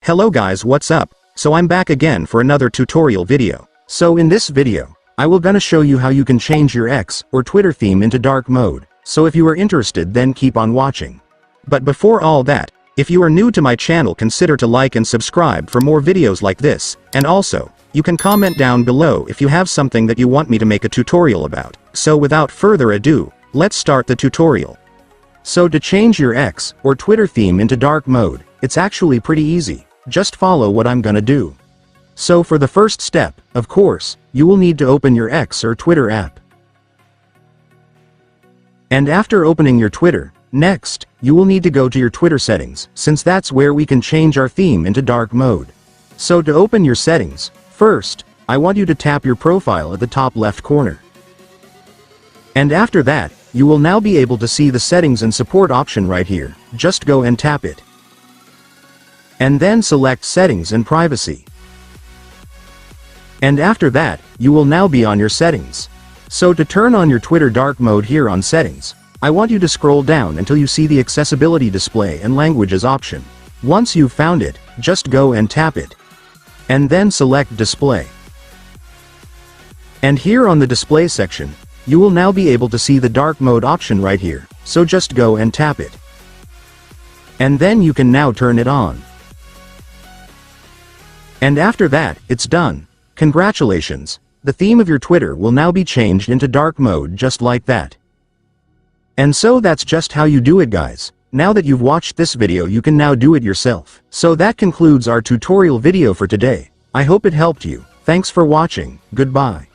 Hello guys, what's up? So I'm back again for another tutorial video. So in this video, I will gonna show you how you can change your X or Twitter theme into dark mode. So if you are interested, then keep on watching. But before all that, if you are new to my channel, consider to like and subscribe for more videos like this, and also, you can comment down below if you have something that you want me to make a tutorial about. So without further ado, let's start the tutorial. So to change your X or Twitter theme into dark mode, it's actually pretty easy. Just follow what I'm gonna do. So for the first step, of course, you will need to open your X or Twitter app. And after opening your Twitter, next, you will need to go to your Twitter settings, since that's where we can change our theme into dark mode. So to open your settings, first, I want you to tap your profile at the top left corner. And after that, you will now be able to see the settings and support option right here. Just go and tap it. And then select settings and privacy. And after that, you will now be on your settings. So to turn on your Twitter dark mode here on settings, I want you to scroll down until you see the accessibility display and languages option. Once you've found it, just go and tap it. And then select display. And here on the display section, you will now be able to see the dark mode option right here, so just go and tap it. And then you can now turn it on. And after that, it's done. Congratulations, the theme of your Twitter will now be changed into dark mode just like that. And so that's just how you do it, guys. Now that you've watched this video, you can now do it yourself. So that concludes our tutorial video for today. I hope it helped you. Thanks for watching. Goodbye.